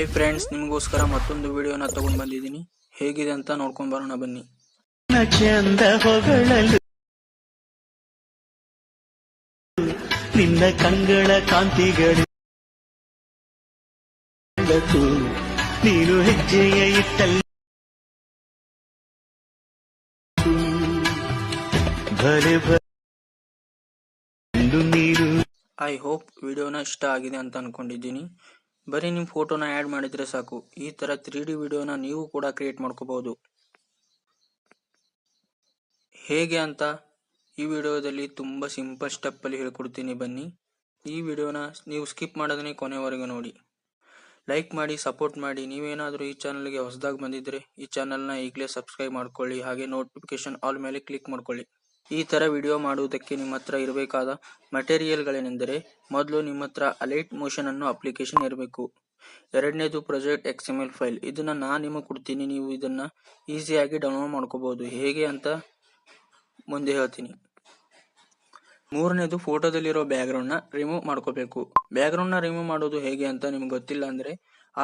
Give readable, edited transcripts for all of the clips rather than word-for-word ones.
Hi friends, ನಿಮಗೋಸ್ಕರ ಮತ್ತೊಂದು ವಿಡಿಯೋನ ತಗೊಂಡು ಬಂದಿದ್ದೀನಿ. ಹೇಗಿದೆ ಅಂತ ನೋಡ್ಕೊಂಡು ಬರೋಣ ಬನ್ನಿ. ಚಂದ ಹೊಗಳಲು ನಿನ್ನ ಕಂಗಳ ಕಾಂತಿಗಳು ನೀನು ಹೆಜ್ಜೆಯ ಇಟ್ಟಲ್ಲಿ ಭಲೆ ನೀರು. ಐ ಹೋಪ್ ವಿಡಿಯೋನ ಇಷ್ಟ ಆಗಿದೆ ಅಂತ ಅನ್ಕೊಂಡಿದ್ದೀನಿ. ಬರೀ ನಿಮ್ಮ ಫೋಟೋನ ಆ್ಯಡ್ ಮಾಡಿದ್ರೆ ಸಾಕು. ಈ ತರ 3D ವಿಡಿಯೋನ ನೀವು ಕೂಡ ಕ್ರಿಯೇಟ್ ಮಾಡ್ಕೋಬಹುದು. ಹೇಗೆ ಅಂತ ಈ ವಿಡಿಯೋದಲ್ಲಿ ತುಂಬಾ ಸಿಂಪಲ್ ಸ್ಟೆಪ್ ಅಲ್ಲಿ ಹೇಳ್ಕೊಡ್ತೀನಿ, ಬನ್ನಿ. ಈ ವಿಡಿಯೋನ ನೀವು ಸ್ಕಿಪ್ ಮಾಡೋದನ್ನೇ ಕೊನೆವರೆಗೂ ನೋಡಿ. ಲೈಕ್ ಮಾಡಿ, ಸಪೋರ್ಟ್ ಮಾಡಿ. ನೀವೇನಾದರೂ ಈ ಚಾನಲ್ಗೆ ಹೊಸದಾಗಿ ಬಂದಿದ್ರೆ ಈ ಚಾನಲ್ನ ಈಗಲೇ ಸಬ್ಸ್ಕ್ರೈಬ್ ಮಾಡ್ಕೊಳ್ಳಿ. ಹಾಗೆ ನೋಟಿಫಿಕೇಶನ್ ಆಲ್ ಮೇಲೆ ಕ್ಲಿಕ್ ಮಾಡ್ಕೊಳ್ಳಿ. ಈ ತರ ವಿಡಿಯೋ ಮಾಡುವುದಕ್ಕೆ ನಿಮ್ಮ ಹತ್ರ ಇರಬೇಕಾದ ಮಟೀರಿಯಲ್ಗಳೇನೆಂದರೆ, ಮೊದಲು ನಿಮ್ಮ ಹತ್ರ ಅಲೈಟ್ ಮೋಷನ್ ಅನ್ನೋ ಅಪ್ಲಿಕೇಶನ್ ಇರಬೇಕು. ಎರಡನೇದು ಪ್ರಾಜೆಕ್ಟ್ XML ಫೈಲ್. ಇದನ್ನ ನಾನು ನಿಮಗೆ ಕೊಡ್ತೀನಿ, ನೀವು ಇದನ್ನ ಈಸಿಯಾಗಿ ಡೌನ್ಲೋಡ್ ಮಾಡ್ಕೋಬಹುದು. ಹೇಗೆ ಅಂತ ಮುಂದೆ ಹೇಳ್ತೀನಿ. ಮೂರನೇದು ಫೋಟೋದಲ್ಲಿರೋ ಬ್ಯಾಕ್ಗ್ರೌಂಡ್ ನ ರಿಮೂವ್ ಮಾಡ್ಕೋಬೇಕು. ಬ್ಯಾಕ್ಗ್ರೌಂಡ್ ನ ರಿಮೂವ್ ಮಾಡೋದು ಹೇಗೆ ಅಂತ ನಿಮ್ಗೆ ಗೊತ್ತಿಲ್ಲ ಅಂದ್ರೆ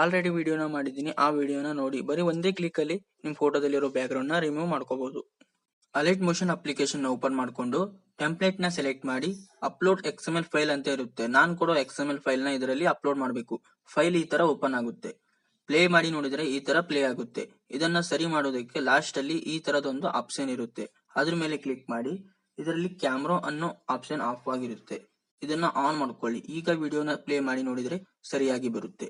ಆಲ್ರೆಡಿ ವಿಡಿಯೋನ ಮಾಡಿದ್ದೀನಿ, ಆ ವಿಡಿಯೋನ ನೋಡಿ. ಬರೀ ಒಂದೇ ಕ್ಲಿಕ್ ಅಲ್ಲಿ ನಿಮ್ ಫೋಟೋದಲ್ಲಿರೋ ಬ್ಯಾಕ್ಗ್ರೌಂಡ್ ನ ರಿಮೂವ್ ಮಾಡ್ಕೋಬಹುದು. ಅಲೈಟ್ ಮೋಷನ್ ಅಪ್ಲಿಕೇಶನ್ ನ ಓಪನ್ ಮಾಡ್ಕೊಂಡು ಟೆಂಪ್ಲೇಟ್ ನ ಸೆಲೆಕ್ಟ್ ಮಾಡಿ ಅಪ್ಲೋಡ್ XML ಫೈಲ್ ಅಂತ ಇರುತ್ತೆ. ನಾನು ಕೊಡೋ XML ಫೈಲ್ ನ ಇದರಲ್ಲಿ ಅಪ್ಲೋಡ್ ಮಾಡಬೇಕು. ಫೈಲ್ ಈ ತರ ಓಪನ್ ಆಗುತ್ತೆ. ಪ್ಲೇ ಮಾಡಿ ನೋಡಿದ್ರೆ ಈ ತರ ಪ್ಲೇ ಆಗುತ್ತೆ. ಇದನ್ನ ಸರಿ ಮಾಡೋದಕ್ಕೆ ಲಾಸ್ಟ್ ಅಲ್ಲಿ ಈ ತರದೊಂದು ಆಪ್ಷನ್ ಇರುತ್ತೆ, ಅದ್ರ ಮೇಲೆ ಕ್ಲಿಕ್ ಮಾಡಿ. ಇದರಲ್ಲಿ ಕ್ಯಾಮ್ರಾ ಅನ್ನೋ ಆಪ್ಷನ್ ಆಫ್ ಆಗಿರುತ್ತೆ, ಇದನ್ನ ಆನ್ ಮಾಡ್ಕೊಳ್ಳಿ. ಈಗ ವಿಡಿಯೋನ ಪ್ಲೇ ಮಾಡಿ ನೋಡಿದ್ರೆ ಸರಿಯಾಗಿ ಬರುತ್ತೆ.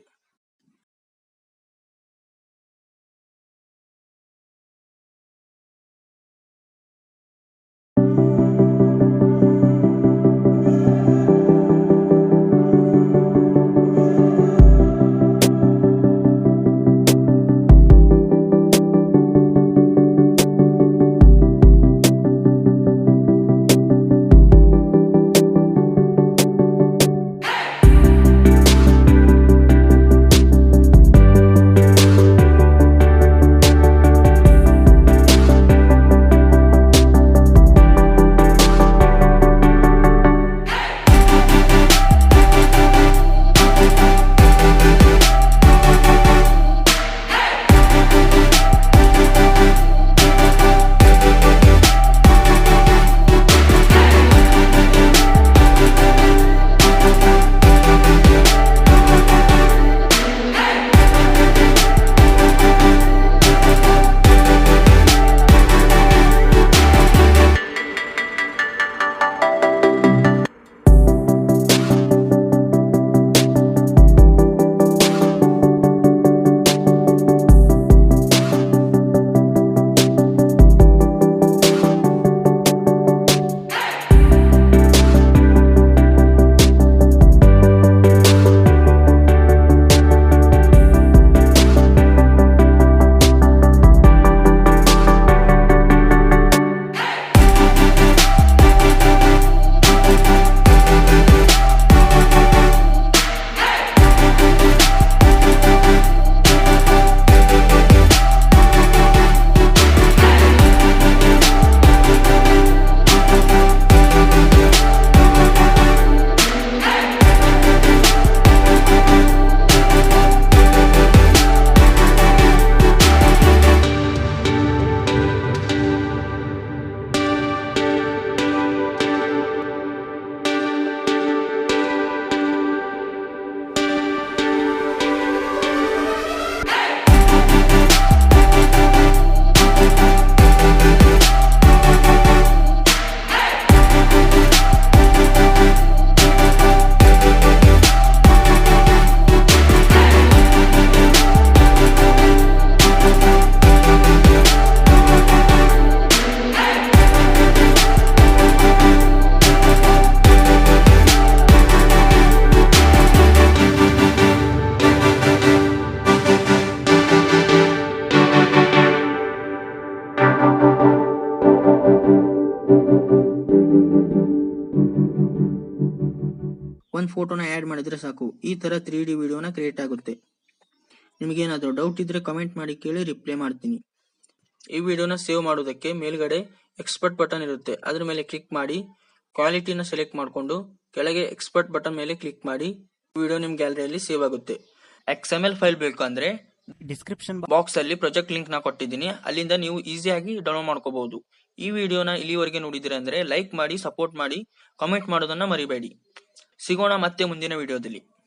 ಒಂದು ಫೋಟೋನ ಆಡ್ ಮಾಡಿದ್ರೆ ಸಾಕು, ಈ ತರ 3D ವಿಡಿಯೋನ ಕ್ರಿಯೇಟ್ ಆಗುತ್ತೆ. ನಿಮಗೇನಾದ್ರೂ ಡೌಟ್ ಇದ್ರೆ ಕಮೆಂಟ್ ಮಾಡಿ ಕೇಳಿ, ರಿಪ್ಲೈ ಮಾಡ್ತೀನಿ. ಈ ವಿಡಿಯೋನ ಸೇವ್ ಮಾಡೋದಕ್ಕೆ ಮೇಲ್ಗಡೆ ಎಕ್ಸ್ಪರ್ಟ್ ಬಟನ್ ಇರುತ್ತೆ, ಅದ್ರ ಮೇಲೆ ಕ್ಲಿಕ್ ಮಾಡಿ ಕ್ವಾಲಿಟಿನ ಸೆಲೆಕ್ಟ್ ಮಾಡ್ಕೊಂಡು ಕೆಳಗೆ ಎಕ್ಸ್ಪರ್ಟ್ ಬಟನ್ ಮೇಲೆ ಕ್ಲಿಕ್ ಮಾಡಿ. ವಿಡಿಯೋ ನಿಮ್ ಗ್ಯಾಲರಿಯಲ್ಲಿ ಸೇವ್ ಆಗುತ್ತೆ. XML ಫೈಲ್ ಬೇಕು ಅಂದ್ರೆ ಡಿಸ್ಕ್ರಿಪ್ಷನ್ ಬಾಕ್ಸ್ ಅಲ್ಲಿ ಪ್ರಾಜೆಕ್ಟ್ ಲಿಂಕ್ ನ ಕೊಟ್ಟಿದ್ದೀನಿ, ಅಲ್ಲಿಂದ ನೀವು ಈಸಿಯಾಗಿ ಡೌನ್ಲೋಡ್ ಮಾಡ್ಕೋಬಹುದು. ಈ ವಿಡಿಯೋನ ಇಲ್ಲಿವರೆಗೆ ನೋಡಿದಿರ ಅಂದ್ರೆ ಲೈಕ್ ಮಾಡಿ, ಸಪೋರ್ಟ್ ಮಾಡಿ, ಕಾಮೆಂಟ್ ಮಾಡೋದನ್ನ ಮರಿಬೇಡಿ. ಸಿಗೋಣ ಮತ್ತೆ ಮುಂದಿನ ವಿಡಿಯೋದಲ್ಲಿ.